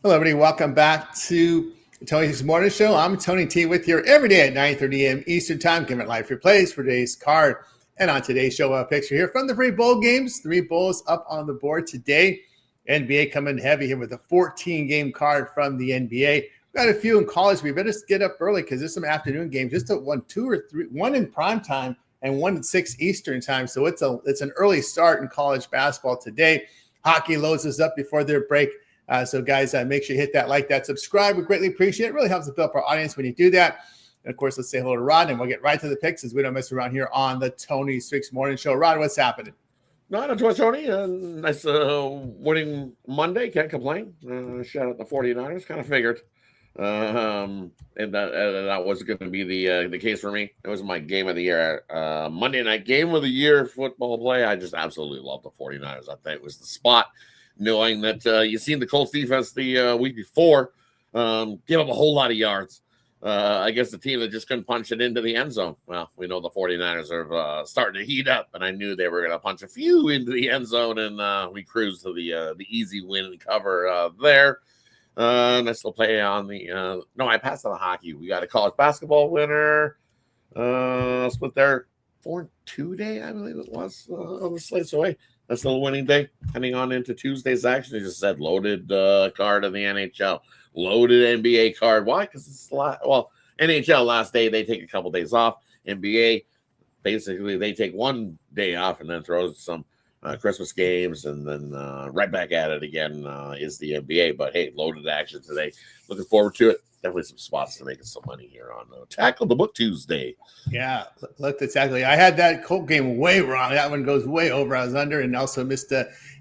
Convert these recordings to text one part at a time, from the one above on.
Hello, everybody. Welcome back to Tony's Morning Show. I'm Tony T with you every day at 9:30 a.m. Eastern Time, giving live replays for today's card. And on today's show, a picture here from the free bowl games. 3 bowls up on the board today. NBA coming heavy here with a 14-game card from the NBA. We've got a few in college. We better get up early because there's some afternoon games. Just one in prime time and 1 at 6 Eastern Time. So it's an early start in college basketball today. Hockey loads us up before their break. So, guys, make sure you hit that subscribe. We greatly appreciate it. It really helps us build up our audience when you do that. And, of course, let's say hello to Rod, and we'll get right to the picks as we don't mess around here on the Tony Six Morning Show. Rod, what's happening? Not much, Tony. Nice winning Monday. Can't complain. Shout out the 49ers. Kind of figured. And that was going to be the case for me. It was my game of the year. Monday night game of the year football play. I just absolutely love the 49ers. I think it was the spot. Knowing that you've seen the Colts defense the week before give up a whole lot of yards against the team that just couldn't punch it into the end zone. Well, we know the 49ers are starting to heat up, and I knew they were going to punch a few into the end zone, and we cruised to the easy win and cover there. And I still play on the I passed on the hockey. We got a college basketball winner. Split their 4-2 day, I believe it was, on the slate. So, hey, that's still a winning day. Heading on into Tuesday's action, they just said loaded card of the NHL, loaded NBA card. Why? Because it's NHL last day, they take a couple days off. NBA, basically, they take one day off and then throw some Christmas games, and then right back at it again is the NBA. But hey, loaded action today. Looking forward to it. Definitely some spots to making some money here on Tackle the Book Tuesday. Yeah, looked exactly. I had that Colt game way wrong. That one goes way over. I was under, and also missed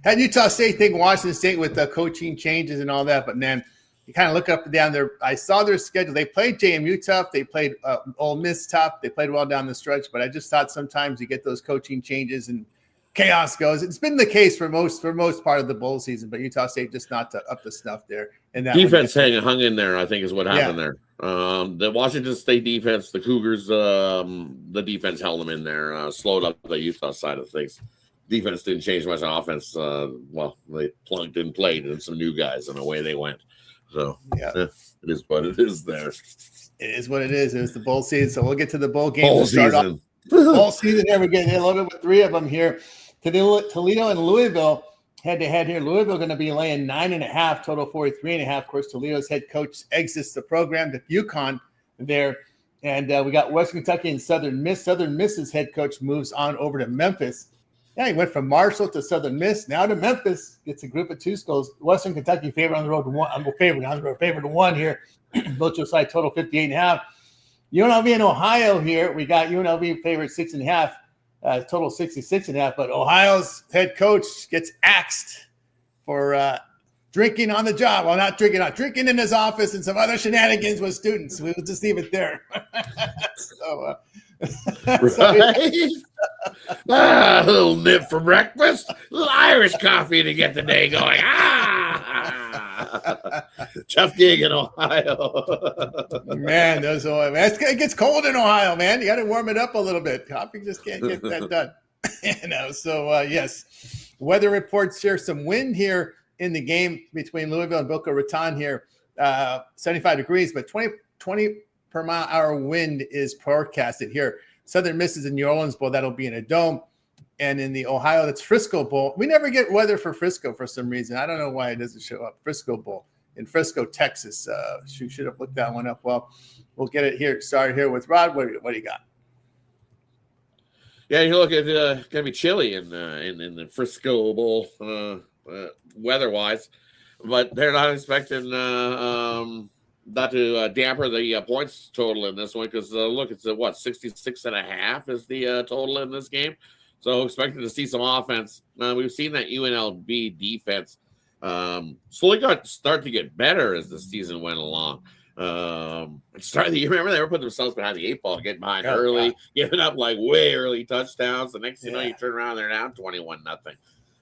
had Utah State thing, Washington State with the coaching changes and all that. But then you kind of look up and down there. I saw their schedule. They played JMU tough. They played Ole Miss tough. They played well down the stretch. But I just thought sometimes you get those coaching changes and chaos goes. It's been the case for most part of the bowl season, but Utah State just not up to snuff there. And that defense hung in there, I think, is what happened there. The Washington State defense, the Cougars, the defense held them in there, slowed up the Utah side of things. Defense didn't change much on offense. They plugged and played and some new guys, and away they went. So, it is what it is there. It is what it is. It was the bowl season, so we'll get to the bowl game. Bowl season. Bowl season here. We're getting loaded with 3 of them here. Toledo and Louisville head-to-head here. Louisville going to be laying 9.5, total 43.5. Of course, Toledo's head coach exits the program to UConn there. And we got Western Kentucky and Southern Miss. Southern Miss's head coach moves on over to Memphis. Yeah, he went from Marshall to Southern Miss, now to Memphis. Gets a group of 2 schools. Western Kentucky favored on the road to 1. I'm favored on the road, favored to 1 here. Both your side total 58.5. UNLV in Ohio here. We got UNLV favored 6.5. Total 66.5, but Ohio's head coach gets axed for drinking on the job. Well, not drinking in his office and some other shenanigans with students. We'll just leave it there. A little nip for breakfast, a little Irish coffee to get the day going. Tough gig in Ohio. Man, it gets cold in Ohio, man. You got to warm it up a little bit. Coffee just can't get that done. Yes. Weather reports share some wind here in the game between Louisville and Boca Raton here. 75 degrees, but 20 per mile hour wind is forecasted here. Southern Miss is in New Orleans Bowl. That'll be in a dome. And in the Ohio, that's Frisco Bowl. We never get weather for Frisco for some reason. I don't know why it doesn't show up. Frisco Bowl in Frisco, Texas. Should have looked that one up. Well, we'll get it here. Started here with Rod. What do you got? Yeah, you look at it's gonna be chilly in the Frisco Bowl weather-wise, but they're not expecting not to damper the points total in this one because look, it's 66.5 is the total in this game. So expecting to see some offense. We've seen that UNLV defense slowly start to get better as the season went along. Start the year, remember they were putting themselves behind the 8 ball, getting behind early, giving up like way early touchdowns. The next thing you know, you turn around, they're down 21-0.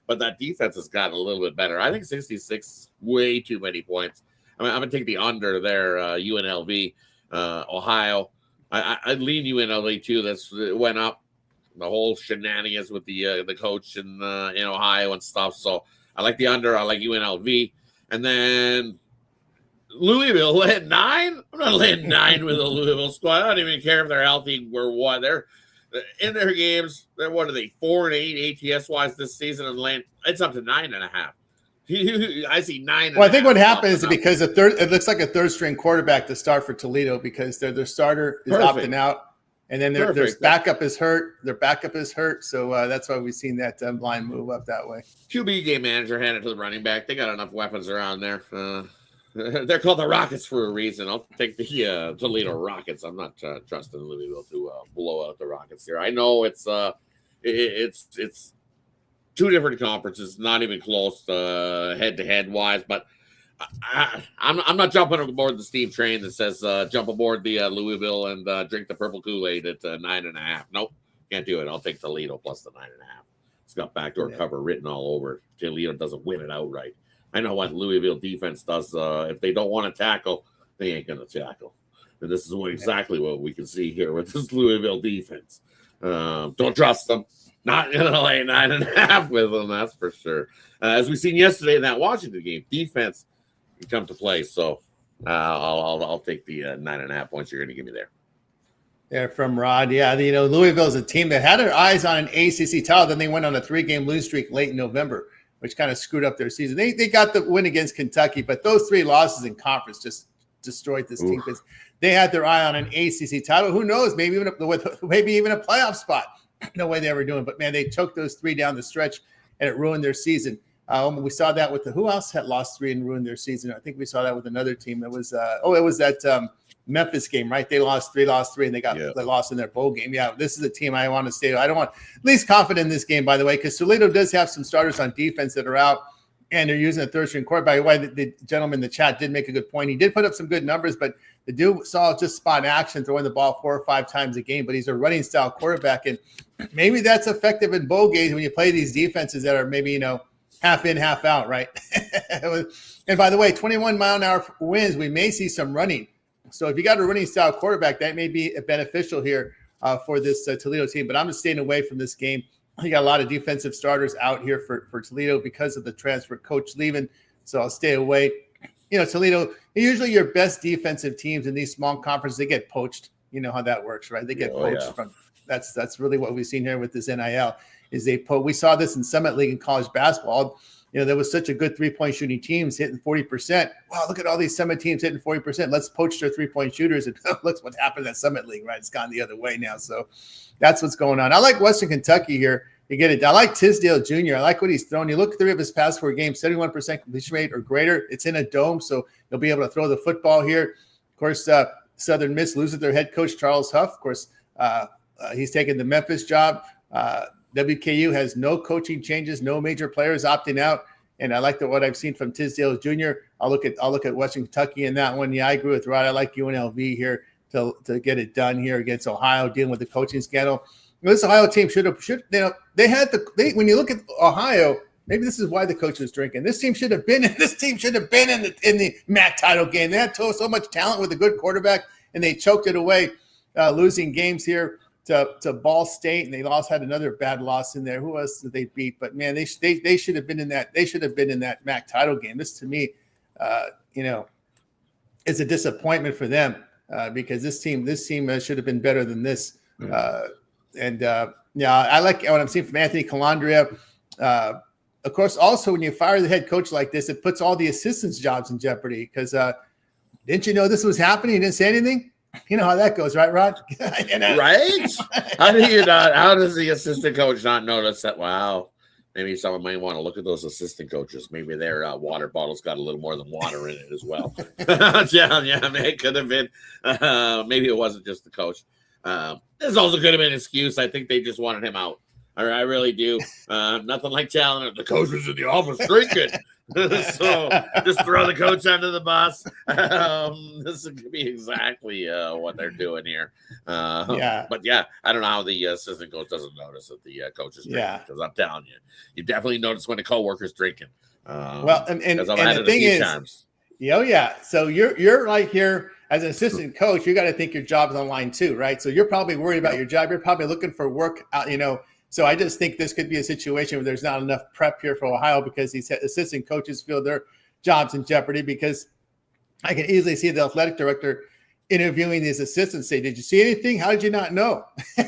But that defense has gotten a little bit better. I think 66, way too many points. I'm going to take the under there, UNLV, Ohio. I lean UNLV too. It went up. The whole shenanigans with the coach in Ohio and stuff. So I like the under. I like UNLV. And then Louisville laying 9? I'm not laying 9 with the Louisville squad. I don't even care if they're healthy or what. They're in their games. They're what are they 4-8 ATS wise this season, and laying it's up to 9.5. I see 9. Well, I think what happened is because it looks like a third string quarterback to start for Toledo because their starter is opting out, and then their backup is hurt. Their backup is hurt, so that's why we've seen that line move up that way. QB game manager handed to the running back. They got enough weapons around there. They're called the Rockets for a reason. I'll take the Toledo Rockets. I'm not trusting Louisville to blow out the Rockets here. I know it's two different conferences, not even close head-to-head wise, but I'm not jumping aboard the steam train that says jump aboard the Louisville and drink the purple Kool-Aid at 9.5. Nope, can't do it. I'll take Toledo plus the 9.5. It's got backdoor cover written all over it. Toledo doesn't win it outright. I know what Louisville defense does. If they don't want to tackle, they ain't going to tackle. And this is exactly what we can see here with this Louisville defense. Don't trust them. Not going to lay 9.5 with them, that's for sure. As we seen yesterday in that Washington game, defense can come to play. So I'll take the 9.5 points you're going to give me there. Yeah, from Rod. Yeah, Louisville's a team that had their eyes on an ACC title. Then they went on a 3-game lose streak late in November, which kind of screwed up their season. They got the win against Kentucky, but those 3 losses in conference just destroyed this team because they had their eye on an ACC title. Who knows? Maybe even a playoff spot. No way they were doing. But man, they choked those 3 down the stretch, and it ruined their season. We saw that with who else had lost 3 and ruined their season? I think we saw that with another team. It was it was that Memphis game, right? They lost 3, and they lost in their bowl game. Yeah, this is a team I want to stay. I don't want least confident in this game, by the way, because Toledo does have some starters on defense that are out, and they're using a third string quarterback. By the way, the gentleman in the chat did make a good point. He did put up some good numbers, but the dude saw just spot action throwing the ball 4 or 5 times a game. But he's a running style quarterback, and maybe that's effective in bowl games when you play these defenses that are maybe half in, half out, right? And by the way, 21-mile-an-hour winds, we may see some running. So if you got a running style quarterback, that may be beneficial here for this Toledo team. But I'm just staying away from this game. You got a lot of defensive starters out here for Toledo because of the transfer coach leaving. So I'll stay away. Toledo, usually your best defensive teams in these small conferences, they get poached. You know how that works, right? They get poached from. That's really what we've seen here with this NIL is we saw this in Summit League in college basketball. There was such a good 3-point shooting teams hitting 40%. Wow, look at all these Summit teams hitting 40%. Let's poach their 3-point shooters. And look what happened at Summit League, right? It's gone the other way now. So that's what's going on. I like Western Kentucky here. You get it. I like Tisdale Jr. I like what he's throwing. You look at 3 of his past 4 games, 71% completion rate or greater. It's in a dome, so he'll be able to throw the football here. Of course, Southern Miss loses their head coach, Charles Huff. Of course, he's taking the Memphis job. WKU has no coaching changes, no major players opting out. And I like what I've seen from Tisdale Jr. I'll look at Western Kentucky in that one. Yeah, I agree with Rod. I like UNLV here to get it done here against Ohio, dealing with the coaching scandal. This Ohio team should when you look at Ohio, maybe this is why the coach was drinking. This team should have been in the MAC title game. They had so much talent with a good quarterback, and they choked it away, losing games here to Ball State, and they had another bad loss in there. Who else did they beat? But man, they should have been in that. They should have been in that MAC title game. This to me, is a disappointment for them because this team should have been better than this. I like what I'm seeing from Anthony Calandria. Of course, also when you fire the head coach like this, it puts all the assistants' jobs in jeopardy. Because didn't you know this was happening? You didn't say anything. You know how that goes, right, Rod? Right? How do you not? How does the assistant coach not notice that? Wow, maybe someone might want to look at those assistant coaches. Maybe their water bottle's got a little more than water in it as well. yeah, it could have been. Maybe it wasn't just the coach. This also could have been an excuse. I think they just wanted him out. I really do. Nothing like telling him the coach was in the office drinking. So just throw the coach under the bus. This could be exactly what they're doing here. But yeah, I don't know how the assistant coach doesn't notice that the coach is drinking. Because I'm telling you, you definitely notice when the coworker's drinking. And the thing is, times. So you're right here as an assistant coach. You got to think your job's on line too, right? So you're probably worried about your job. You're probably looking for work out, So I just think this could be a situation where there's not enough prep here for Ohio because these assistant coaches feel their jobs in jeopardy because I can easily see the athletic director interviewing these assistants, say, "Did you see anything? How did you not know?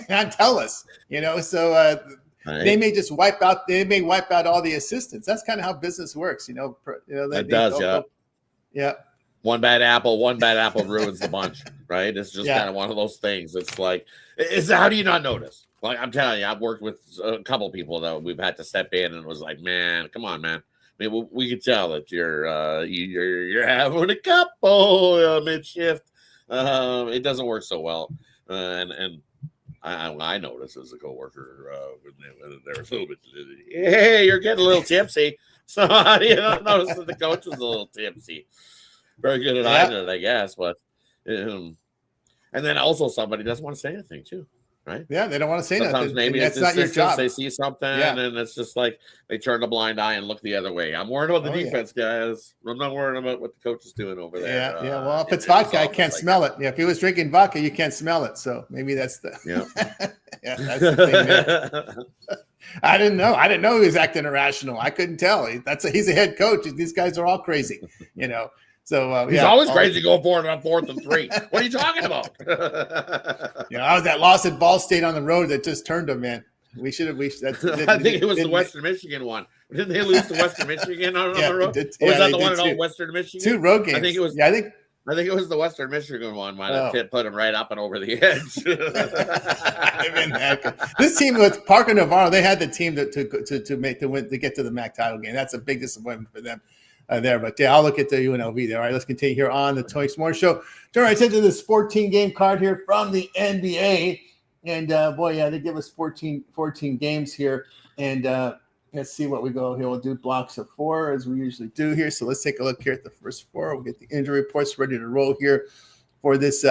Not tell us." So Right. they may just wipe out. They may wipe out all the assistants. That's kind of how business works. That does, yeah. Yeah. One bad apple ruins the bunch, right? It's just kind of one of those things. It's like, how do you not notice? Like, I'm telling you, I've worked with a couple of people that we've had to step in, and it was like, man, come on, man. I mean, we could tell that you're having a couple mid-shift. It doesn't work so well, and I noticed as a coworker when they were a little bit, hey, you're getting a little tipsy. So notice that the coach was a little tipsy. Very good at hiding it, I guess. But and then also somebody doesn't want to say anything too, right? Yeah, they don't want to say Sometimes nothing. Maybe that's it's not your job. They see something, and it's just like they turn a blind eye and look the other way. I'm worried about the defense, guys. I'm not worried about what the coach is doing over there. Yeah. Well, if it's vodka, I can't smell it. Yeah, if he was drinking vodka, you can't smell it. So maybe that's the that's the thing there. I didn't know. I didn't know he was acting irrational. I couldn't tell. He's a head coach. These guys are all crazy, So he's always crazy going for it on 4th and 3. What are you talking about? I was that loss at Ball State on the road that just turned him, man. I think it was the Western Michigan one. Didn't they lose to Western Michigan on the road? Or was that the one at Western Michigan? 2 road games. I think it was. I think it was the Western Michigan one. Might have put him right up and over the edge. This team with Parker Navarro, they had the team to get to the MAC title game. That's a big disappointment for them. There, but I'll look at the UNLV there. All right, let's continue here on the Tony S'more Show. Turn right into this 14-game card here from the NBA, and they give us 14 games here, and let's see what we go here. We'll do blocks of 4 as we usually do here. So let's take a look here at the first 4. We'll get the injury reports ready to roll here for this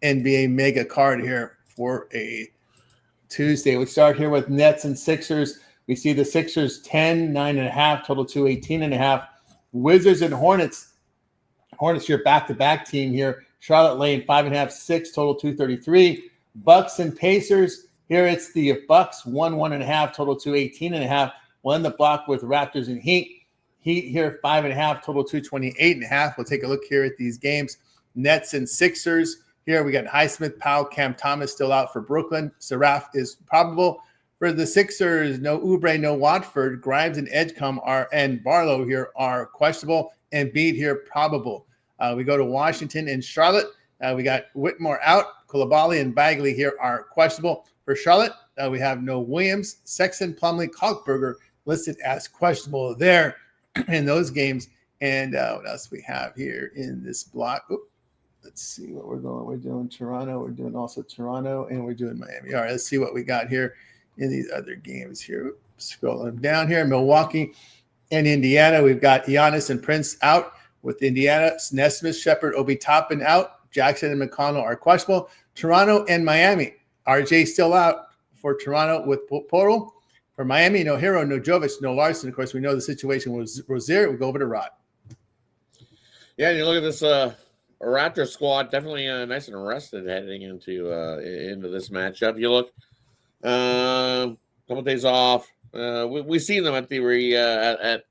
NBA mega card here for a Tuesday. We start here with Nets and Sixers. We see the Sixers 10, 9.5, total 18.5. Wizards and Hornets. Hornets, your back-to-back team here. Charlotte laying 5.5, 6, total 233. Bucks and Pacers. Here it's the Bucks 1.5, total 18.5. One the block with Raptors and Heat. Heat here 5.5, total 228.5. We'll take a look here at these games. Nets and Sixers. Here we got Highsmith, Powell, Cam Thomas still out for Brooklyn. Saraf is probable. For the Sixers, no Oubre, no Watford. Grimes and Edgecombe and Barlow here are questionable. And Embiid here probable. We go to Washington and Charlotte. We got Whitmore out. Coulibaly and Bagley here are questionable. For Charlotte, we have no Williams, Sexton, Plumlee, Kalkberger listed as questionable there in those games. And what else we have here in this block? Let's see what we're doing. We're doing Toronto. We're doing also Toronto, and we're doing Miami. All right, let's see what we got here in these other games here. Scrolling down here, Milwaukee and Indiana. We've got Giannis and Prince out with Indiana. Nesmith, Shepard, Obi Toppin out. Jackson and McConnell are questionable. Toronto and Miami. RJ still out for Toronto with Portal. For Miami, no Hero, no Jovic, no Larson. Of course, we know the situation was Rozier. We'll go over to Rod. Yeah, and you look at this Raptor squad, definitely nice and rested heading into this matchup. You look couple of days off. We seen them at the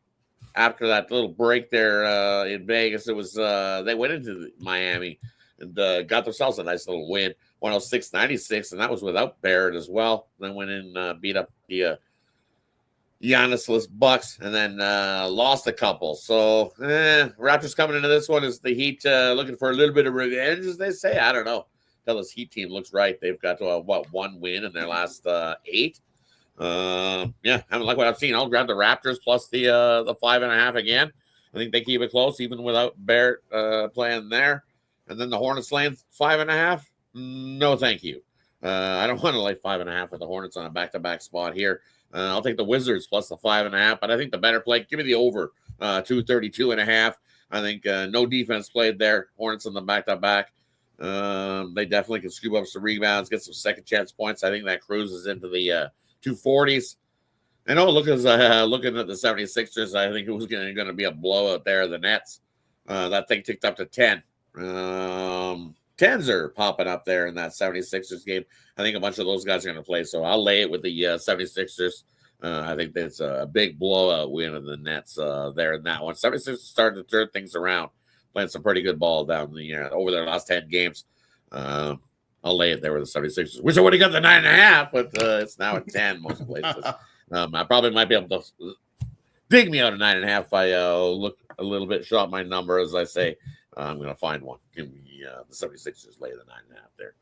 after that little break there in Vegas. It was they went into Miami and got themselves a nice little win, 106-96, and that was without Barrett as well. Then went in beat up the Giannis-less Bucks, and then lost a couple. So Raptors coming into this one is the Heat looking for a little bit of revenge, as they say. I don't know. Tell this Heat team looks right. They've got one win in their last 8. I haven't like what I've seen. I'll grab the Raptors plus the 5.5 again. I think they keep it close even without Barrett playing there. And then the Hornets laying 5.5. No, thank you. I don't want to lay 5.5 with the Hornets on a back-to-back spot here. I'll take the Wizards plus the 5.5, but I think the better play. Give me the over 232.5. I think no defense played there. Hornets on the back-to-back. They definitely can scoop up some rebounds, get some second chance points. I think that cruises into the 240s. I know looking at the 76ers, I think it was going to be a blowout there. The Nets, that thing ticked up to 10. 10s are popping up there in that 76ers game. I think a bunch of those guys are going to play, so I'll lay it with the 76ers. I think that's a big blowout win of the Nets there in that one. 76ers starting to turn things around. playing some pretty good ball down the over their last 10 games. I'll lay it there with the 76ers. Wish I would have got the 9.5, but it's now at 10 most places. I probably might be able to dig me out of 9.5 if I look a little bit, shot my number, as I say. I'm going to find one. Give me the 76ers lay the 9.5 there.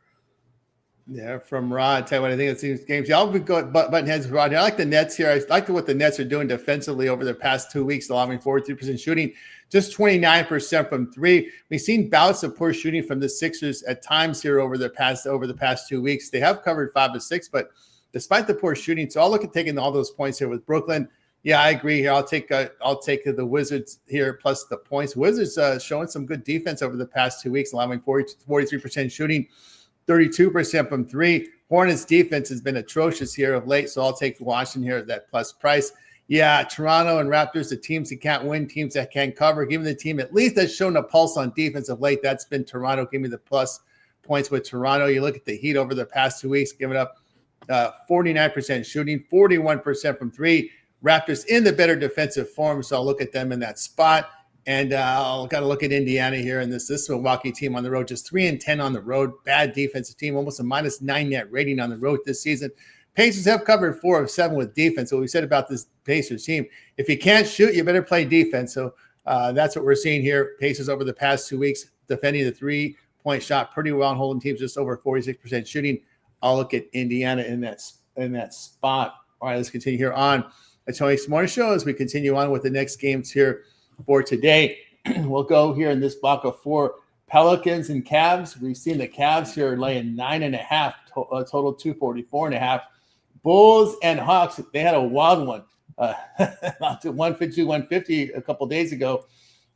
Yeah, from Rod. Tell you what, I think it's these games. Y'all be going button heads with Rod. I like the Nets here. I like what the Nets are doing defensively over the past 2 weeks, allowing 43% shooting, just 29% from three. We've seen bouts of poor shooting from the Sixers at times here over the past 2 weeks. They have covered 5 of 6, but despite the poor shooting, so I'll look at taking all those points here with Brooklyn. Yeah, I agree here. I'll take the Wizards here plus the points. Wizards showing some good defense over the past 2 weeks, allowing 43% shooting. 32% from three. Hornets defense has been atrocious here of late, so I'll take Washington here at that plus price. Yeah, Toronto and Raptors, the teams that can't win, teams that can't cover. Give me the team at least that's shown a pulse on defense of late. That's been Toronto. Give me the plus points with Toronto. You look at the Heat over the past 2 weeks, giving up 49% shooting, 41% from three. Raptors in the better defensive form, so I'll look at them in that spot. And I'll got to look at Indiana here in this Milwaukee team on the road, just 3-10 on the road. Bad defensive team, almost a -9 net rating on the road this season. Pacers have covered 4 of 7 with defense. What we said about this Pacers team, if you can't shoot, you better play defense. So that's what we're seeing here. Pacers over the past 2 weeks defending the 3-point shot pretty well and holding teams just over 46% shooting. I'll look at Indiana in that spot. All right, let's continue here on the Tony's Morning Show as we continue on with the next games here for today. We'll go here in this block of 4 Pelicans and Cavs. We've seen the Cavs here laying 9.5, total 244.5. Bulls and Hawks, they had a wild one. 150, 150 a couple days ago.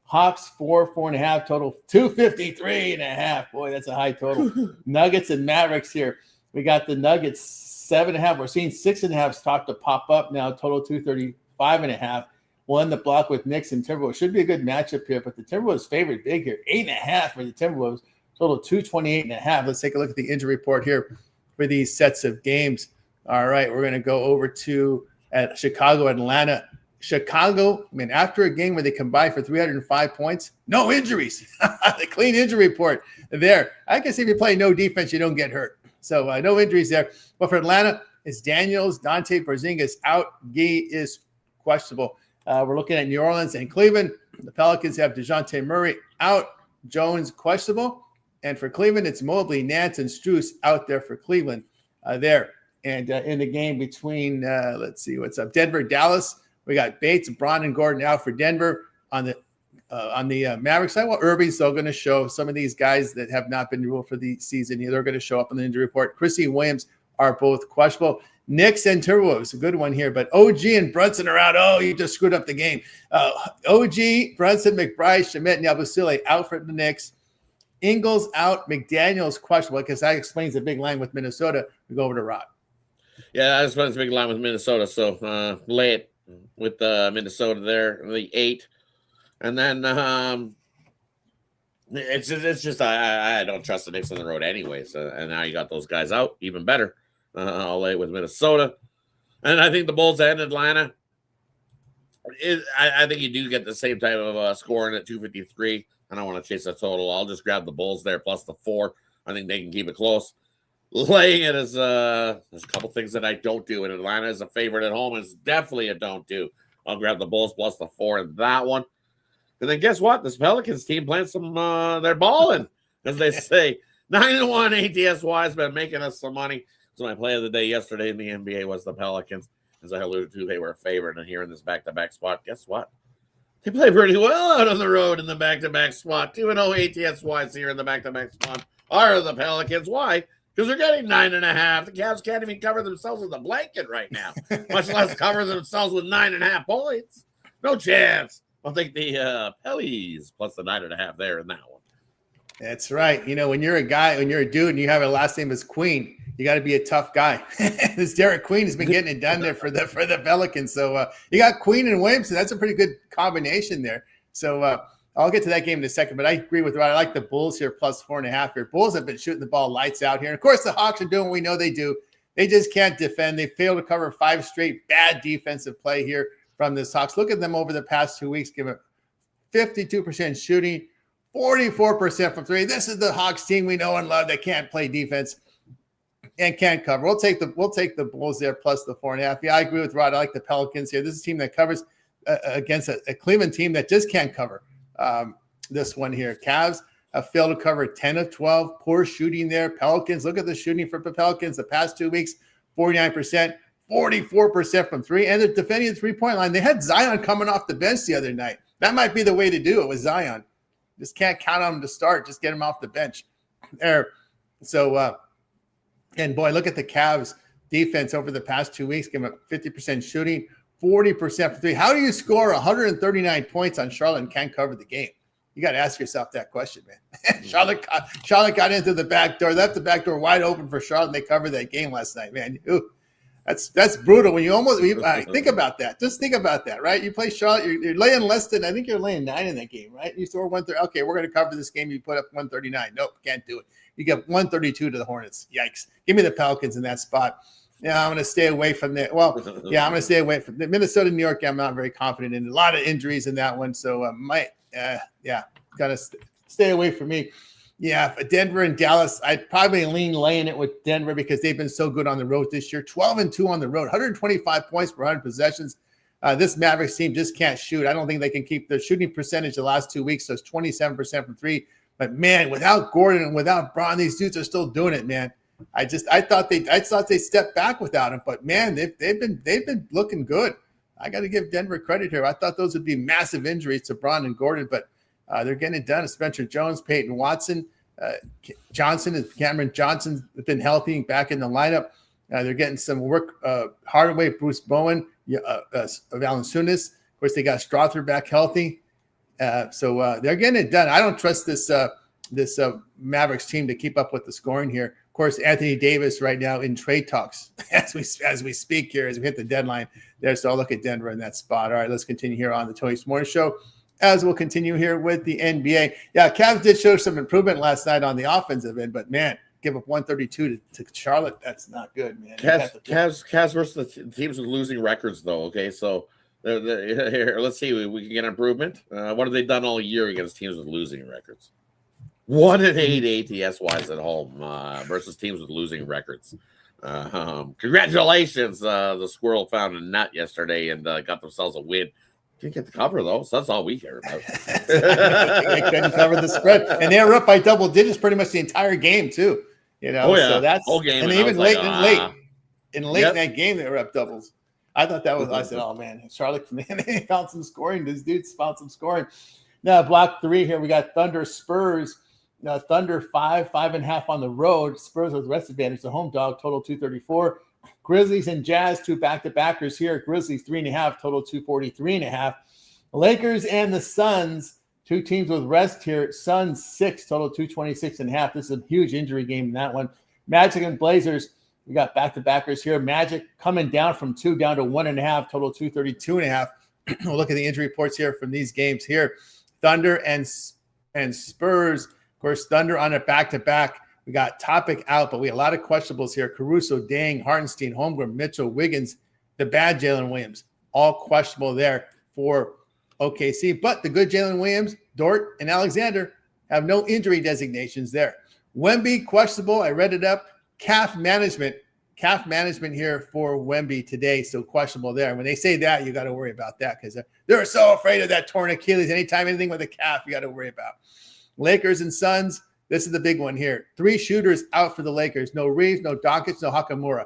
Hawks 4.5, total 253.5. Boy, that's a high total. Nuggets and Mavericks here. We got the Nuggets 7.5. We're seeing 6.5 start to pop up now, total 235.5. We'll end the block with Knicks and Timberwolves. Should be a good matchup here, but the Timberwolves favored big here. 8.5 for the Timberwolves, total 228.5. Let's take a look at the injury report here for these sets of games. All right, we're going to go over to Chicago, Atlanta. Chicago, I mean, after a game where they combined for 305 points, no injuries. The clean injury report there. I guess if you play no defense, you don't get hurt. So no injuries there. But for Atlanta, it's Daniels, Dante Porzingis out. Gee is questionable. We're looking at New Orleans and Cleveland. The Pelicans have DeJounte Murray out, Jones questionable. And for Cleveland, it's Mobley, Nance, and Strus out there for Cleveland there. And in the game between, let's see what's up, Denver, Dallas, we got Bates, Braun, and Gordon out for Denver. On the Mavericks side, well, Irving's still going to show. Some of these guys that have not been ruled for the season, they're going to show up in the injury report. Chrissy and Williams are both questionable. Knicks and Timberwolves, a good one here, but OG and Brunson are out. Oh, you just screwed up the game. OG, Brunson, McBride, Shamet, and Yabusele out for the Knicks. Ingles out, McDaniels questionable, because that explains the big line with Minnesota. We go over to Rod. Yeah, I explains the big line with Minnesota, so lay it with Minnesota there, the 8. And then it's just I don't trust the Knicks on the road anyways. And now you got those guys out, even better. I'll lay it with Minnesota. And I think the Bulls and Atlanta, I think you do get the same type of scoring at 253. I don't want to chase the total. I'll just grab the Bulls there plus the 4. I think they can keep it close. Laying it is there's a couple things that I don't do. And Atlanta is a favorite at home. It's definitely a don't do. I'll grab the Bulls plus the 4 in that one. And then guess what? This Pelicans team playing some they're balling, as they say. 9-1 ATSY has been making us some money. So my play of the day yesterday in the NBA was the Pelicans. As I alluded to, they were a favorite. And here in this back-to-back spot, guess what? They play pretty well out on the road in the back-to-back spot. 2-0 ATSYs here in the back-to-back spot are the Pelicans. Why? Because they're getting 9.5. The Cavs can't even cover themselves with a blanket right now, much less cover themselves with 9.5 points. No chance. I'll take the Pellies plus the 9.5 there in that one. That's right. You know, when you're a guy, when you're a dude and you have a last name as Queen, you got to be a tough guy. This Derek Queen has been getting it done there for the Pelicans. So you got Queen and Williamson. That's a pretty good combination there. So I'll get to that game in a second, but I agree with Rod. I like the Bulls here plus 4.5 here. Bulls have been shooting the ball lights out here. And of course, the Hawks are doing what we know they do. They just can't defend. They failed to cover 5 straight bad defensive play here from the Hawks. Look at them over the past 2 weeks, giving 52% shooting, 44% from three. This is the Hawks team we know and love that can't play defense and can't cover. We'll take the Bulls there plus the 4.5. Yeah, I agree with Rod. I like the Pelicans here. This is a team that covers against a Cleveland team that just can't cover. This one here. Cavs have failed to cover 10 of 12. Poor shooting there. Pelicans, look at the shooting for the Pelicans the past 2 weeks, 49%, 44% from three, and they're defending the three-point line. They had Zion coming off the bench the other night. That might be the way to do it with Zion. Just can't count on him to start. Just get him off the bench there. So, and boy, look at the Cavs defense over the past 2 weeks. Give them 50% shooting, 40% from three. How do you score 139 points on Charlotte and can't cover the game? You got to ask yourself that question, man. Charlotte got into the back door, left the back door wide open for Charlotte, and they covered that game last night, man. Ooh, that's brutal. When you think about that, just think about that, right? You play Charlotte, you're laying less than, I think you're laying 9 in that game, right? You score 130. Okay, we're going to cover this game. You put up 139. Nope, can't do it. You get 132 to the Hornets. Yikes. Give me the Pelicans in that spot. Yeah, I'm going to stay away from that. Well, yeah, I'm going to stay away from the Minnesota, New York. I'm not very confident in. A lot of injuries in that one, so got to stay away from me. Yeah, Denver and Dallas, I'd probably laying it with Denver because they've been so good on the road this year. 12-2 on the road, 125 points per 100 possessions. This Mavericks team just can't shoot. I don't think they can keep their shooting percentage the last 2 weeks, so it's 27% from three. But man, without Gordon and without Braun, these dudes are still doing it, man. I thought they stepped back without him, but man, they've been looking good. I got to give Denver credit here. I thought those would be massive injuries to Braun and Gordon, but they're getting it done. Spencer Jones, Peyton Watson, Cameron Johnson's been healthy, back in the lineup. They're getting some work. Hardaway, Bruce Bowen, Valanciunas. Of course, they got Strother back healthy. So they're getting it done. I don't trust this Mavericks team to keep up with the scoring here. Of course, Anthony Davis right now in trade talks as we speak here, as we hit the deadline there. So I'll look at Denver in that spot. All right, let's continue here on the Tony Morning Show as we'll continue here with the NBA. Yeah, Cavs did show some improvement last night on the offensive end, but man, give up 132 to Charlotte. That's not good, man. Cavs versus the teams with losing records, though. Okay, so here, let's see. We can get improvement. What have they done all year against teams with losing records? 1-8 ATS-wise at home versus teams with losing records. Congratulations. The Squirrel found a nut yesterday and got themselves a win. Didn't get the cover, though, so that's all we care about. They couldn't cover the spread. And they were up by double digits pretty much the entire game, too. You know, oh, yeah. So that's whole game. And even late in that game, they were up doubles. I thought that was, I said, oh, man, Charlotte, man, they found some scoring. These dudes found some scoring. Now, block 3 here, we got Thunder Spurs. Now, Thunder 5.5 on the road. Spurs with rest advantage. The home dog, total 234. Grizzlies and Jazz, 2 back-to-backers here. Grizzlies 3.5, total 243.5. Lakers and the Suns, 2 teams with rest here. Suns 6, total 226.5. This is a huge injury game in that one. Magic and Blazers, we got back-to-backers here. Magic coming down from 2 down to 1.5, total 232.5. We'll look at the injury reports here from these games here. Thunder and Spurs. Of course, Thunder on a back-to-back. We got Topic out, but we have a lot of questionables here. Caruso, Dang, Hartenstein, Holmgren, Mitchell, Wiggins, the bad Jalen Williams, all questionable there for OKC. But the good Jalen Williams, Dort, and Alexander have no injury designations there. Wemby, questionable. I read it up. Calf management here for Wemby today, so questionable there. When they say that, you got to worry about that because they're so afraid of that torn Achilles. Anytime anything with a calf, you got to worry about. Lakers and Suns. This is the big one here. 3 shooters out for the Lakers. No Reeves, no Doncic, no Hachimura.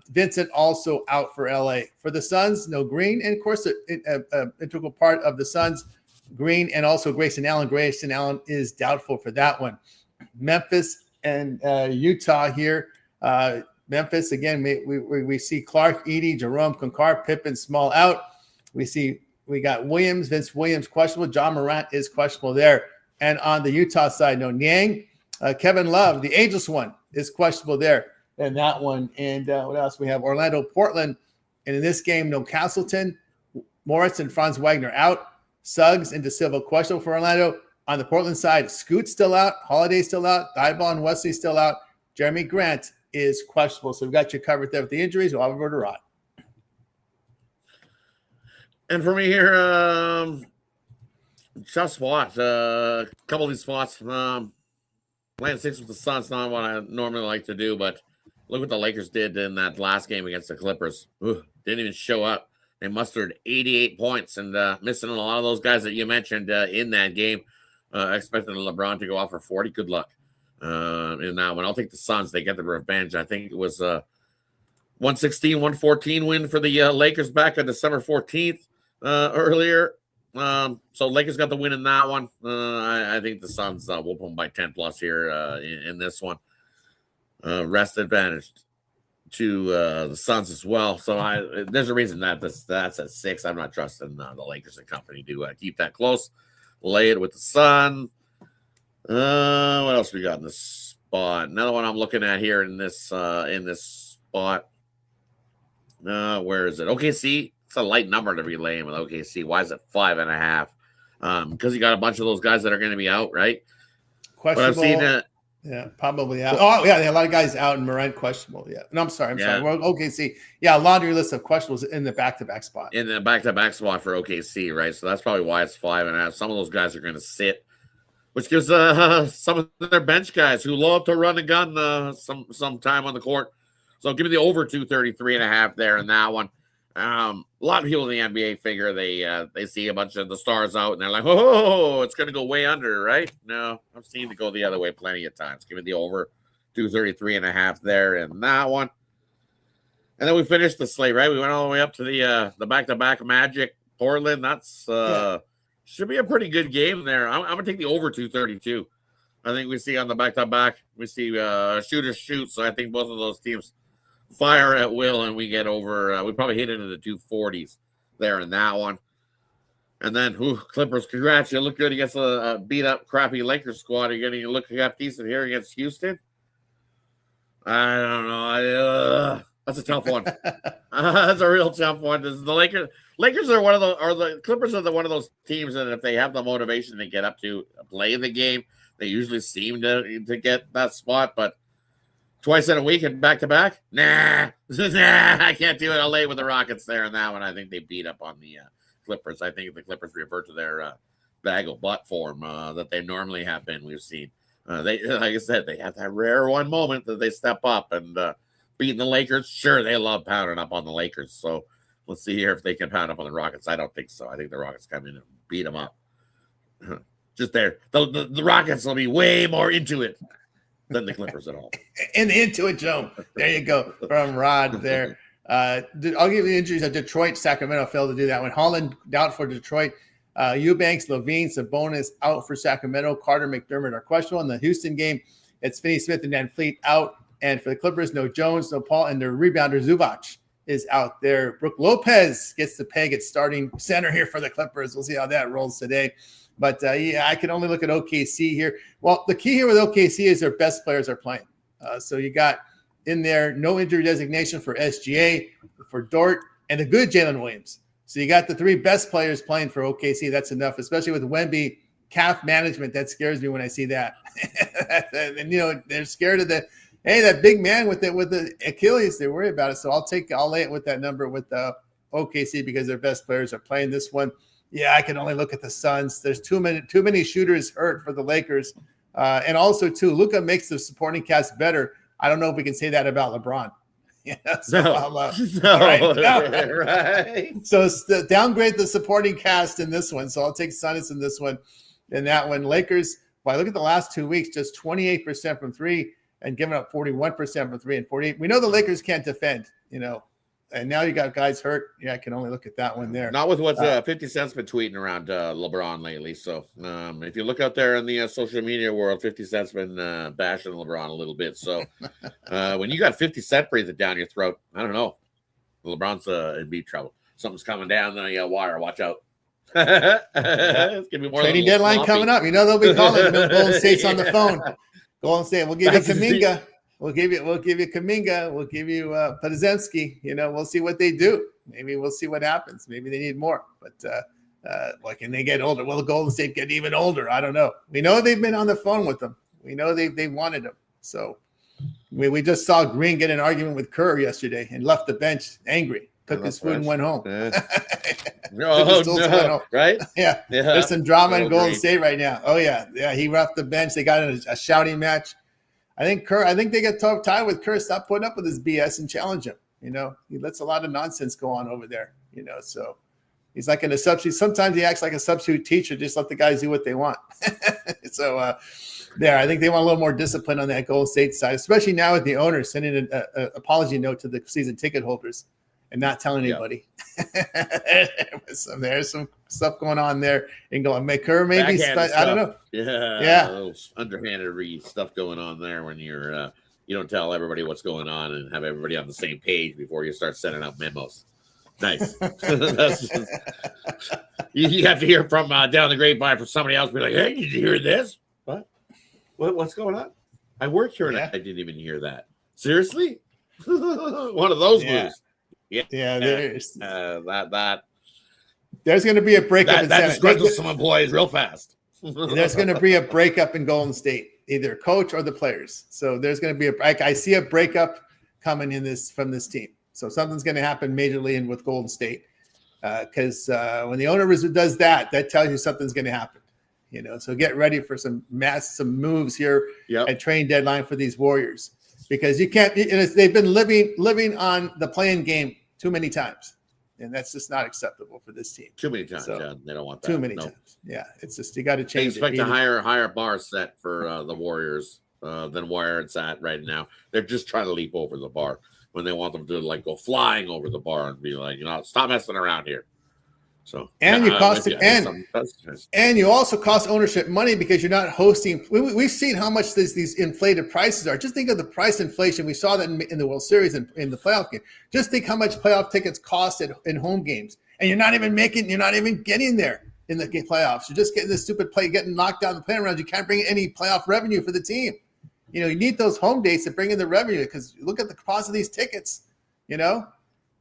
Vincent also out for LA. For the Suns, no Green. And, of course, an integral part of the Suns, Green and also Grayson Allen. Grayson Allen is doubtful for that one. Memphis and Utah here. Memphis, again, we see Clark, Edey, Jerome, Concard, Pippen, Small out. We got Williams, Vince Williams questionable. John Morant is questionable there. And on the Utah side, no Niang. Kevin Love, the ageless one, is questionable there in that one. And what else? We have Orlando, Portland. And in this game, no Castleton, Morris, and Franz Wagner out. Suggs and De Silva questionable for Orlando. On the Portland side, Scoot still out. Holiday still out. Thibault and Wesley still out. Jeremy Grant is questionable. So we've got you covered there with the injuries. We'll have over to Rod. And for me here, Tough spot. A couple of these spots. Playing 6 with the Suns, not what I normally like to do, but look what the Lakers did in that last game against the Clippers. Didn't even show up. They mustered 88 points and missing a lot of those guys that you mentioned in that game. Expecting LeBron to go off for 40. Good luck in that one. I'll take the Suns. They get the revenge. I think it was 116, 114 win for the Lakers back on December 14th earlier. So Lakers got the win in that one. I think the Suns will put them by 10 plus here in this one. Rest advantage to the Suns as well. So there's a reason that's at 6. I'm not trusting the Lakers and company to keep that close. Lay it with the Sun. What else we got in this spot? Another one I'm looking at here in this spot. Where is it? OKC. It's a light number to be laying with OKC. Why is it 5.5? Because you got a bunch of those guys that are going to be out, right? Questionable. But I've seen yeah, probably out. Oh, yeah, a lot of guys out and Morant questionable. Yeah. No, I'm sorry. Well, OKC. Yeah, a laundry list of questionables in the back-to-back spot. In the back-to-back spot for OKC, right? So that's probably why it's 5.5. Some of those guys are going to sit, which gives some of their bench guys who love to run a gun some time on the court. So give me the over 233.5 there in that one. A lot of people in the NBA figure they see a bunch of the stars out and they're like, oh, it's going to go way under, right? No, I've seen it go the other way plenty of times. Give me the over 233.5 there in that one. And then we finished the slate, right? We went all the way up to the back-to-back Magic Portland. That's should be a pretty good game there. I'm going to take the over 232. I think we see on the back-to-back, we see shooters shoot. So I think both of those teams fire at will, and we get over. We probably hit into the 240s there in that one. And then, Clippers, congrats. You look good against a beat-up, crappy Lakers squad. Are you going to look half decent here against Houston? I don't know. That's a tough one. That's a real tough one. The Lakers are one of the, or the Clippers are one of those teams that if they have the motivation to get up to play the game, they usually seem to get that spot, but twice in a week and back-to-back? Nah, I can't do it. I'll lay with the Rockets there in that one. I think they beat up on the Clippers. I think the Clippers revert to their bag of butt form that they normally have been. We've seen. They, like I said, they have that rare one moment that they step up and beating the Lakers. Sure, they love pounding up on the Lakers. So let's see here if they can pound up on the Rockets. I don't think so. I think the Rockets come in and beat them up. Just there. The Rockets will be way more into it than the Clippers at all. And into it, Joe. There you go. From Rod there. I'll give you the injuries of Detroit. Sacramento failed to do that one. Holland down for Detroit. Eubanks, Levine, Sabonis out for Sacramento. Carter, McDermott are questionable. In the Houston game, it's Finney-Smith and Van Fleet out. And for the Clippers, no Jones, no Paul, and their rebounder Zubac is out there. Brook Lopez gets the peg at starting center here for the Clippers. We'll see how that rolls today. But, I can only look at OKC here. Well, the key here with OKC is their best players are playing. So you got in there no injury designation for SGA, for Dort, and the good Jalen Williams. So you got the 3 best players playing for OKC. That's enough, especially with Wemby calf management. That scares me when I see that. And, they're scared of that big man with the Achilles. They worry about it. So I'll lay it with that number with the OKC because their best players are playing this one. Yeah, I can only look at the Suns. There's too many shooters hurt for the Lakers. And also, too, Luka makes the supporting cast better. I don't know if we can say that about LeBron. Right. So downgrade the supporting cast in this one. So I'll take Suns in this one. In that one, Lakers, well, I look at the last 2 weeks, just 28% from 3 and giving up 41% from 3 and 48. We know the Lakers can't defend, and now you got guys hurt. Yeah, I can only look at that one there. Not with what 50 Cent's been tweeting around LeBron lately. So if you look out there in the social media world, 50 Cent's been bashing LeBron a little bit. So when you got 50 Cent breathing down your throat, I don't know. LeBron's in deep trouble. Something's coming down the wire. Watch out. It's gonna be more trading deadline sloppy. Coming up. They'll be calling Golden State's on the phone. Golden State, we'll give you Kuminga. We'll give you Kuminga. We'll give you Podziemski. We'll see what they do. Maybe we'll see what happens. Maybe they need more. But can they get older? Will the Golden State get even older? I don't know. We know they've been on the phone with them. We know they wanted him. So we just saw Green get an argument with Kerr yesterday and left the bench angry. took his food and went home. No, no, right? Yeah. There's some drama in Golden State right now. Oh yeah, he left the bench. They got a shouting match. I think they got tied with Kerr. Stop putting up with his BS and challenge him. He lets a lot of nonsense go on over there. So he's like in a substitute. Sometimes he acts like a substitute teacher. Just let the guys do what they want. So I think they want a little more discipline on that Golden State side, especially now with the owner sending an apology note to the season ticket holders and not telling anybody. There's some stuff going on there and going Kerr maybe. I don't know. Yeah. Those underhanded stuff going on there when you're you don't tell everybody what's going on and have everybody on the same page before you start sending out memos. Nice. You have to hear from down the grapevine from somebody else. Be like, hey, did you hear this? What's going on? I work here and I didn't even hear that. Seriously? One of those moves. Yeah. There's that. There's going to be a breakup. That disgruntled some employees real fast. There's going to be a breakup in Golden State, either coach or the players. So there's going to be I see a breakup coming from this team. So something's going to happen majorly with Golden State because when the owner does that tells you something's going to happen. So get ready for some moves here at trade deadline for these Warriors because you can't. They've been living on the playing game too many times, and that's just not acceptable for this team. Too many times, John. They don't want that. Too many times. Yeah, it's just you got to change. They expect a higher bar set for the Warriors than where it's at right now. They're just trying to leap over the bar when they want them to go flying over the bar and be like, stop messing around here. So and you also cost ownership money because you're not hosting. We've seen how much these inflated prices are. Just think of the price inflation. We saw that in the World Series and in the playoff game. Just think how much playoff tickets cost in home games, and you're not even getting there in the playoffs. You're just getting this stupid play, getting knocked down the playing rounds. You can't bring in any playoff revenue for the team. You need those home dates to bring in the revenue because look at the cost of these tickets.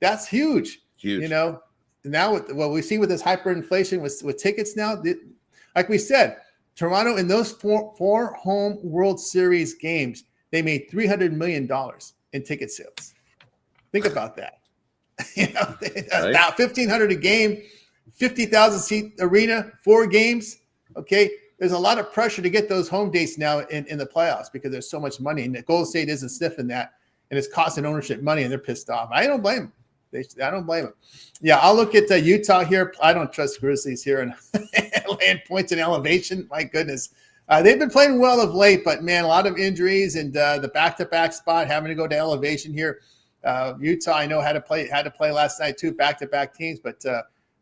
That's huge. Now, what we see with this hyperinflation with tickets now, like we said, Toronto in those four home World Series games, they made $300 million in ticket sales. Think about that. Now 1,500 a game, 50,000 seat arena, 4 games. Okay, there's a lot of pressure to get those home dates now in the playoffs because there's so much money, and Golden State isn't sniffing that, and it's costing ownership money, and they're pissed off. I don't blame them. I don't blame them. Yeah, I'll look at Utah here. I don't trust Grizzlies here and laying points in elevation. My goodness. They've been playing well of late, but, man, a lot of injuries and the back-to-back spot having to go to elevation here. Utah, I know, had to play last night too, back-to-back teams, but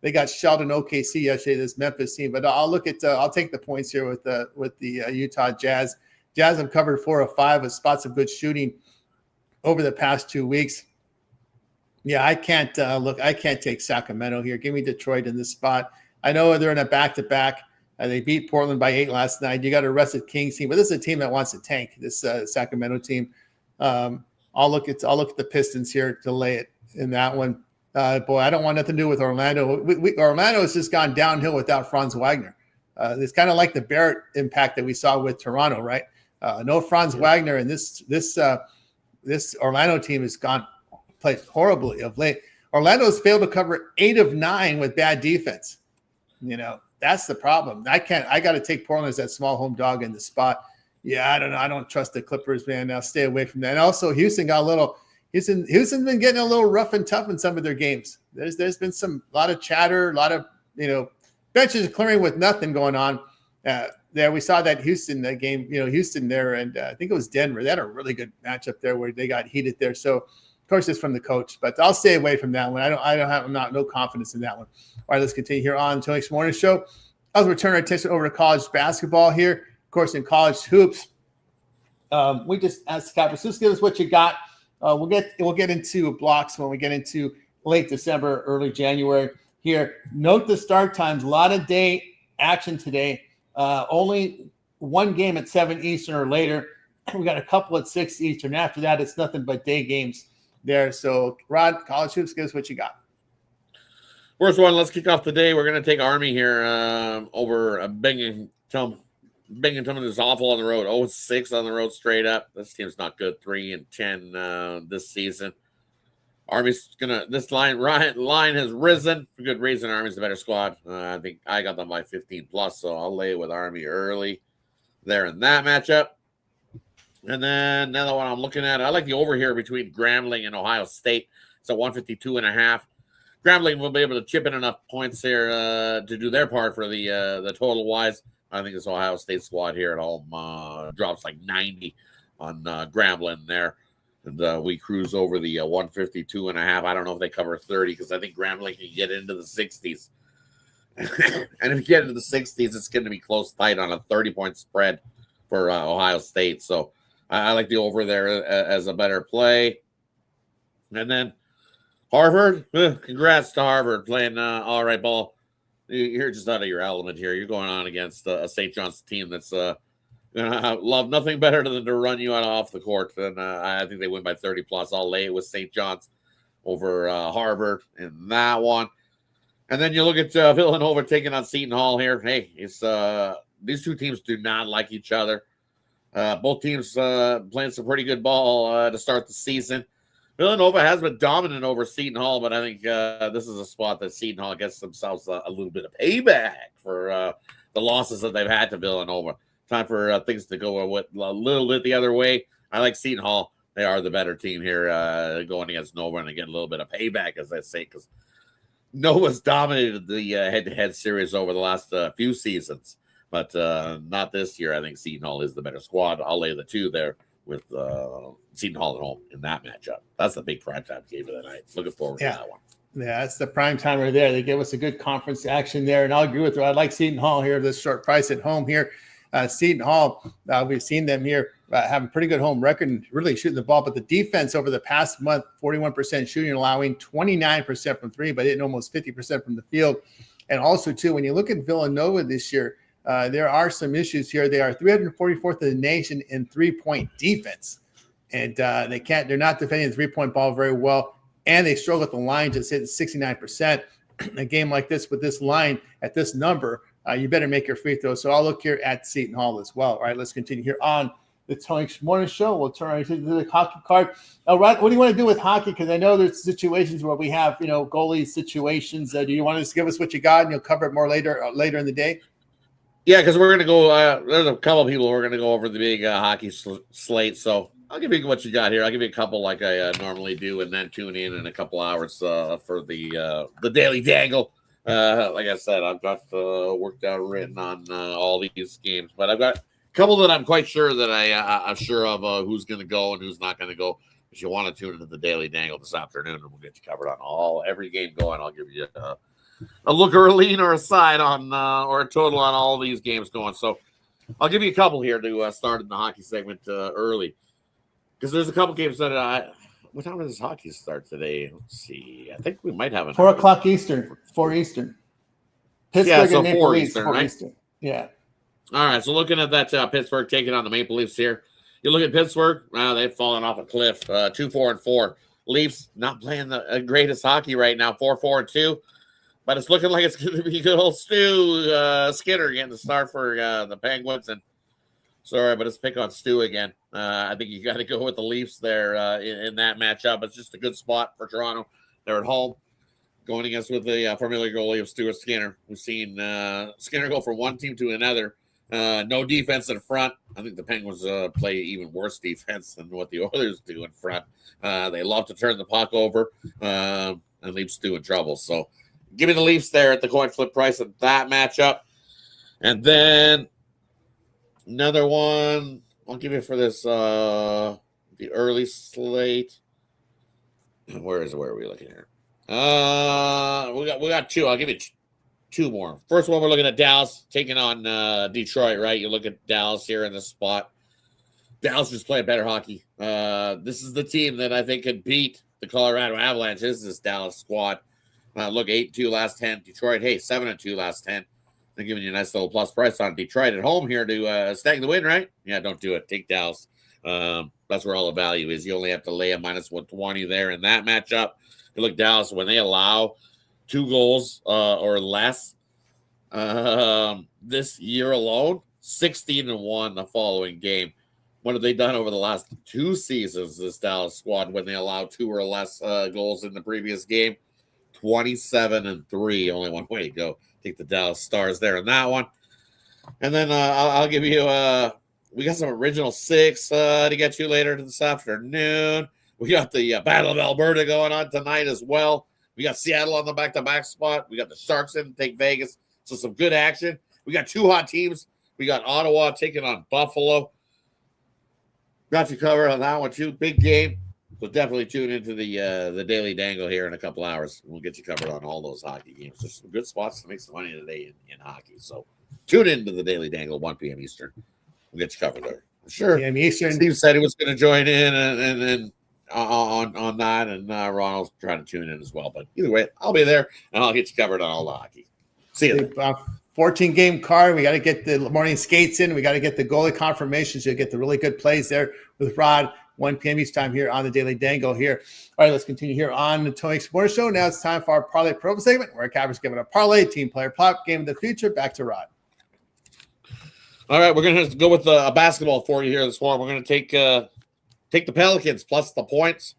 they got shelled in OKC yesterday, this Memphis team. But I'll take the points here with the Utah Jazz. Jazz have covered 4 of 5 with spots of good shooting over the past 2 weeks. Yeah, I can't take Sacramento here. Give me Detroit in this spot. I know they're in a back-to-back. They beat Portland by 8 last night. You got a rested Kings team, but this is a team that wants to tank. This Sacramento team. I'll look at the Pistons here to lay it in that one. Boy, I don't want nothing to do with Orlando. Orlando has just gone downhill without Franz Wagner. It's kind of like the Barrett impact that we saw with Toronto, right? No Franz Wagner, and this Orlando team has played horribly of late. Orlando has failed to cover 8 of 9 with bad defense. That's the problem. I got to take Portland as that small home dog in the spot. Yeah, I don't know. I don't trust the Clippers, man. I'll stay away from that. And also, Houston's been getting a little rough and tough in some of their games. There's been a lot of chatter, a lot of benches clearing with nothing going on. There we saw that Houston game. Houston there, and I think it was Denver. They had a really good matchup there where they got heated there. So, of course, it's from the coach, but I'll stay away from that one. I'm no confidence in that one. All right, let's continue here on tonight's morning show. I'll return our attention over to college basketball here. Of course, in college hoops, we just asked Capper, just give us what you got. We'll get into blocks when we get into late December, early January here. Note the start times. A lot of day action today. Only one game at 7 Eastern or later. We got a couple at 6 Eastern. After that, it's nothing but day games there. So, Rod, college hoops, give us what you got. First one, let's kick off the day. We're going to take Army here over Binghamton. Binghamton is awful on the road. 0-6 on the road straight up. This team's not good. 3-10 this season. Army's this line has risen for good reason. Army's the better squad. I think I got them by 15 plus, so I'll lay it with Army early there in that matchup. And then another one I'm looking at, I like the over here between Grambling and Ohio State. It's a 152.5. Grambling will be able to chip in enough points here to do their part for the total wise. I think this Ohio State squad here at home drops like 90 on Grambling there. And we cruise over the 152.5. I don't know if they cover 30 because I think Grambling can get into the 60s. And if you get into the 60s, it's going to be close tight on a 30-point spread for Ohio State. So I like the over there as a better play. And then Harvard, congrats to Harvard playing all right ball. You're just out of your element here. You're going on against a St. John's team that's going to love nothing better than to run you out off the court. And I think they win by 30 plus. I'll lay it with St. John's over Harvard in that one. And then you look at Villanova taking on Seton Hall here. Hey, it's these two teams do not like each other. Both teams playing some pretty good ball to start the season. Villanova has been dominant over Seton Hall, but I think this is a spot that Seton Hall gets themselves a little bit of payback for the losses that they've had to Villanova. Time for things to go a little bit the other way. I like Seton Hall. They are the better team here going against Nova and get a little bit of payback, as I say, because Nova's dominated the head-to-head series over the last few seasons, but not this year. I think Seton Hall is the better squad. I'll lay the 2 there with Seton Hall at home in that matchup. That's the big primetime game of the night. Looking forward to that one. Yeah, that's the prime timer there. They give us a good conference action there, and I'll agree with you. I like Seton Hall here, this short price at home here. Seton Hall, we've seen them here having a pretty good home record and really shooting the ball, but the defense over the past month, 41% shooting, allowing 29% from 3, but hitting almost 50% from the field. And also, too, when you look at Villanova this year, there are some issues here. They are 344th in the nation in three-point defense, and they're not defending the three-point ball very well, and they struggle at the line, just hitting 69%. A game like this with this line at this number, you better make your free throw. So I'll look here at Seton Hall as well. All right, let's continue here on the Tony Morning Show. We'll turn right to the hockey card. All right, what do you want to do with hockey? Because I know there's situations where we have, goalie situations. Do you want to just give us what you got, and you'll cover it more later in the day? Yeah, because we're going to go there's a couple of people who are going to go over the big hockey slate. So I'll give you what you got here. I'll give you a couple like I normally do, and then tune in a couple hours for the Daily Dangle. Like I said, I've got worked out written on all these games, but I've got a couple that I'm quite sure that I'm sure of who's going to go and who's not going to go. If you want to tune into the Daily Dangle this afternoon, and we'll get you covered on every game going. I'll give you a look or a lean or a side on or a total on all these games going. So I'll give you a couple here to start in the hockey segment early, because there's a couple games that what time does this hockey start today? Let's see. I think we might have 4 o'clock Eastern. 4 Eastern. Pittsburgh so and Maple 4 Leafs, Eastern, 4 right? Eastern. Yeah. All right. So looking at that Pittsburgh taking on the Maple Leafs here. You look at Pittsburgh. They've fallen off a cliff. 2-4-4. Leafs not playing the greatest hockey right now. 4-4-2. But it's looking like it's going to be good old Stu Skinner getting the start for the Penguins. And sorry, but it's pick on Stu again. I think you got to go with the Leafs there in that matchup. It's just a good spot for Toronto. They're at home, going against with the familiar goalie of Stuart Skinner. We've seen Skinner go from one team to another. No defense in front. I think the Penguins play even worse defense than what the Oilers do in front. They love to turn the puck over and leave Stu in trouble. So give me the Leafs there at the coin flip price of that matchup. And then another one I'll give you for this the early slate. Where are we looking here? We got 2. I'll give you 2 more. First one, we're looking at Dallas taking on Detroit, right? You look at Dallas here in this spot. Dallas just playing better hockey. This is the team that I think could beat the Colorado Avalanche. This is this Dallas squad. Look, 8-2 last 10. Detroit, 7-2 last 10. They're giving you a nice little plus price on Detroit at home here to snag the win, right? Yeah, don't do it. Take Dallas. That's where all the value is. You only have to lay a minus 120 there in that matchup. You look, Dallas, when they allow 2 goals or less this year alone, 16-1 the following game. What have they done over the last 2 seasons, this Dallas squad, when they allowed 2 or less goals in the previous game? 27-3. Only one way to go. Take the Dallas Stars there in that one. And then I'll give you we got some original 6 to get you later this afternoon. We got the Battle of Alberta going on tonight as well. We got Seattle on the back-to-back spot. We got the Sharks in to take Vegas. So some good action. We got 2 hot teams. We got Ottawa taking on Buffalo. Got you covered on that one too. Big game. So definitely tune into the Daily Dangle here in a couple hours. We'll get you covered on all those hockey games. There's some good spots to make some money today in hockey. So tune into the Daily Dangle, 1 p.m. Eastern. We'll get you covered there. Sure. p.m. Eastern. Steve said he was going to join in and on that, and Ronald's trying to tune in as well. But either way, I'll be there, and I'll get you covered on all the hockey. See you then. 14-game card. We got to get the morning skates in. We got to get the goalie confirmations. You'll get the really good plays there with Rod, 1 p.m. each time here on the Daily Dangle here. All right, let's continue here on the Tony Sports Show. Now it's time for our Parlay Pro segment, where our cappers give it a parlay, team player prop, game of the future. Back to Rod. All right, we're going to go with a basketball for you here this morning. We're going to take the Pelicans plus the points.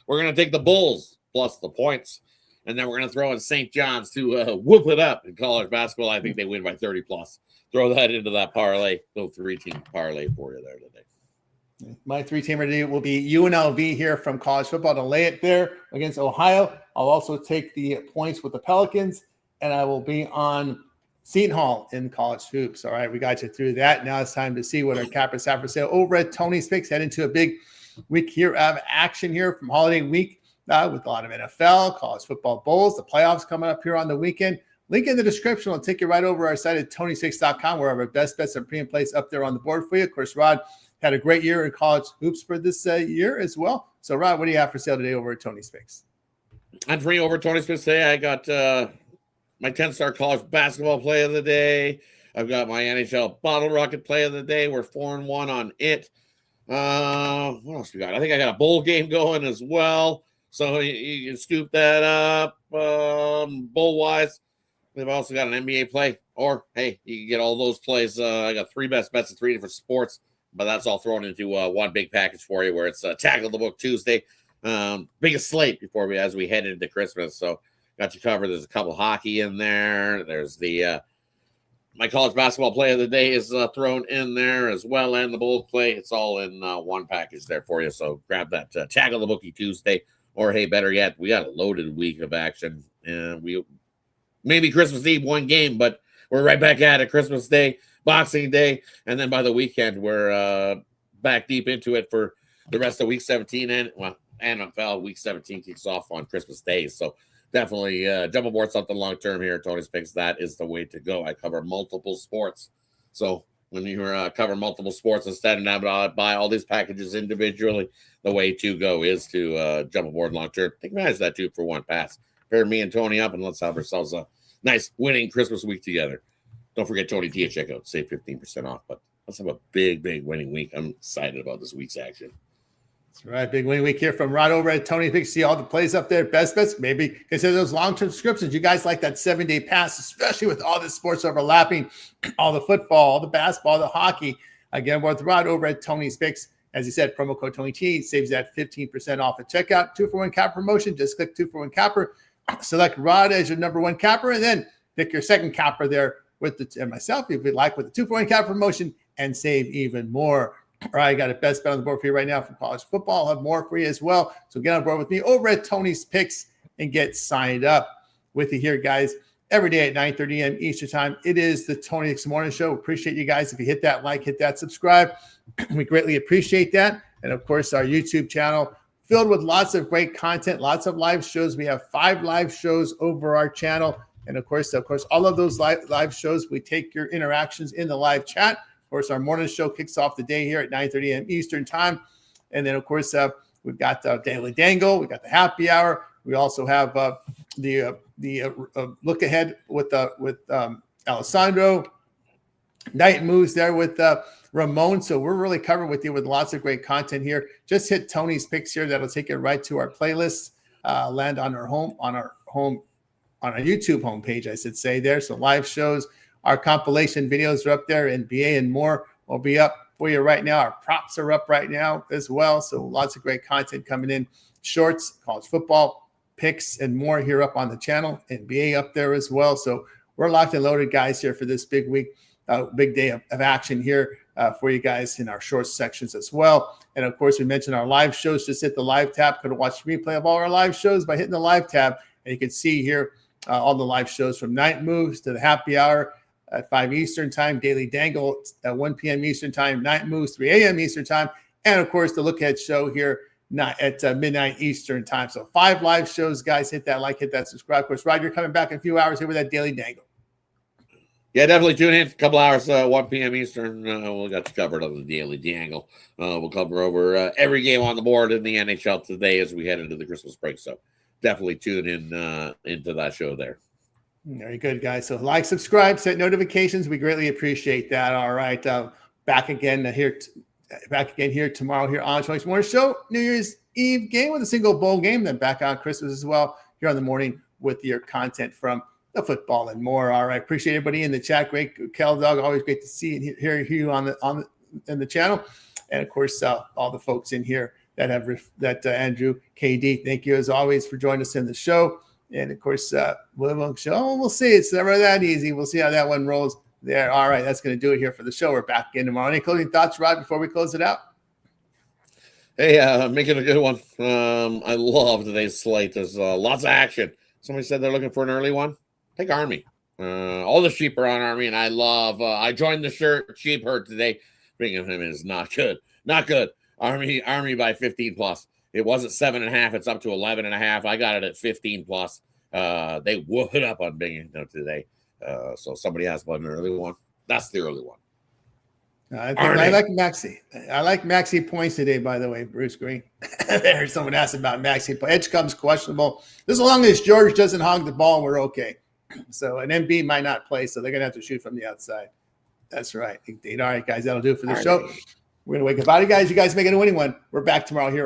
We're going to take the Bulls plus the points. And then we're going to throw in St. John's to whoop it up in college basketball. I think they win by 30 plus. Throw that into that parlay. Little 3-team parlay for you there today. My 3-teamer today will be UNLV here from college football to lay it there against Ohio. I'll also take the points with the Pelicans, and I will be on Seton Hall in college hoops. All right, we got you through that. Now it's time to see what our cappers have for sale over at Tony's Picks. Head into a big week here of action here from holiday week. With a lot of NFL, college football bowls, the playoffs coming up here on the weekend. Link in the description will take you right over our site at tonysix.com, where our best bets and premium plays up there on the board for you. Of course, Rod had a great year in college hoops for this year as well. So, Rod, what do you have for sale today over at Tony's Picks? And for me over at Tony's Picks today, I got my 10-star college basketball play of the day. I've got my NHL bottle rocket play of the day. We're 4-1 on it. What else we got? I think I got a bowl game going as well. So you can scoop that up bowl-wise. We've also got an NBA play. Or, hey, you can get all those plays. I got 3 best bets in 3 different sports. But that's all thrown into one big package for you, where it's Tackle the Book Tuesday. Biggest slate as we head into Christmas. So got you covered. There's a couple hockey in there. There's the my college basketball play of the day is thrown in there as well, and the bowl play. It's all in one package there for you. So grab that Tackle the Bookie Tuesday. Or, hey, better yet, we got a loaded week of action. We maybe Christmas Eve, 1 game, but we're right back at it. Christmas Day, Boxing Day, and then by the weekend, we're back deep into it for the rest of Week 17. And, well, NFL Week 17 kicks off on Christmas Day. So definitely jump aboard something long-term here at Tony's Picks. That is the way to go. I cover multiple sports. So when you cover multiple sports instead of having to buy all these packages individually, the way to go is to jump aboard long-term. Take advantage of that, too, for one pass. Pair me and Tony up, and let's have ourselves a nice winning Christmas week together. Don't forget Tony T at checkout. Save 15% off. But let's have a big, big winning week. I'm excited about this week's action. That's right. Big winning week here from Rod over at Tony Picks. See all the plays up there. Best bets. Maybe consider those long-term subscriptions. You guys like that 7-day pass, especially with all the sports overlapping, all the football, all the basketball, the hockey. Again, with Rod over at Tony's Picks. As he said, promo code Tony T saves that 15% off at checkout. 2-for-1 capper promotion. Just click 2-for-1 capper. Select Rod as your number 1 capper, and then pick your second capper there with and myself, if you'd like, with the 2-for-1 capper promotion, and save even more. All right, I got a best bet on the board for you right now from college football. I'll have more for you as well. So get on board with me over at Tony's Picks and get signed up with you here, guys. Every day at 9:30 a.m. Eastern time. It is the Tony Picks Morning Show. Appreciate you guys. If you hit that like, hit that subscribe. We greatly appreciate that. And, of course, our YouTube channel filled with lots of great content, lots of live shows. We have 5 live shows over our channel. And, of course, all of those live shows, we take your interactions in the live chat. Of course, our morning show kicks off the day here at 9:30 a.m. Eastern time. And then, of course, we've got the Daily Dangle. We've got the Happy Hour. We also have the look ahead with Alessandro. Night moves there with Ramon. So we're really covered with you with lots of great content here. Just hit Tony's Picks here. That'll take you right to our playlist. Land on our YouTube homepage, I should say there. So live shows, our compilation videos are up there, and BA and more will be up for you right now. Our props are up right now as well. So lots of great content coming in. Shorts, college football, picks, and more here up on the channel. NBA up there as well. So we're locked and loaded, guys, here for this big week, big day of action here for you guys in our shorts sections as well. And, of course, we mentioned our live shows. Just hit the live tab. Go to watch replay of all our live shows by hitting the live tab. And you can see here all the live shows from Night Moves to the Happy Hour at 5 Eastern Time, Daily Dangle at 1 p.m. Eastern Time, Night Moves 3 a.m. Eastern Time, and, of course, the Look Ahead show here at midnight Eastern Time. So 5 live shows, guys. Hit that like, hit that subscribe. Of course, Rod, you're coming back in a few hours here with that Daily Dangle. Yeah, definitely tune in. A couple hours, 1 p.m. Eastern. We'll got you covered on the Daily Dangle. We'll cover over every game on the board in the NHL today as we head into the Christmas break. So definitely tune in into that show there. Very good, guys. So like, subscribe, set notifications. We greatly appreciate that. All right, back again here tomorrow here on Tony's Morning Show. New Year's Eve game with a single bowl game. Then back on Christmas as well here on the morning with your content from the football and more. All right, appreciate everybody in the chat. Great, Kel Dog. Always great to see and hear you in the channel, and of course all the folks in here that have Andrew, KD. Thank you as always for joining us in the show. And, of course, we'll see. It's never that easy. We'll see how that one rolls there. All right, that's going to do it here for the show. We're back again tomorrow. Any closing thoughts, Rod, before we close it out? Hey, make it a good one. I love today's slate. There's lots of action. Somebody said they're looking for an early one. Take Army. All the sheep are on Army, and I joined the sheep herd today. Bringing him is not good. Not good. Army by 15 plus. It wasn't 7.5. It's up to 11.5. I got it at 15 plus. They wood up on Binghamton today. So somebody asked about an early one. That's the early one. I like Maxi. I like Maxi points today, by the way, Bruce Green. There's someone asked about Maxi. Edge comes questionable. As long as George doesn't hog the ball, we're okay. So an MB might not play, so they're going to have to shoot from the outside. That's right. Indeed. All right, guys, that'll do it for the show. We're going to wake up out of you guys. You guys make it a winning one. We're back tomorrow here.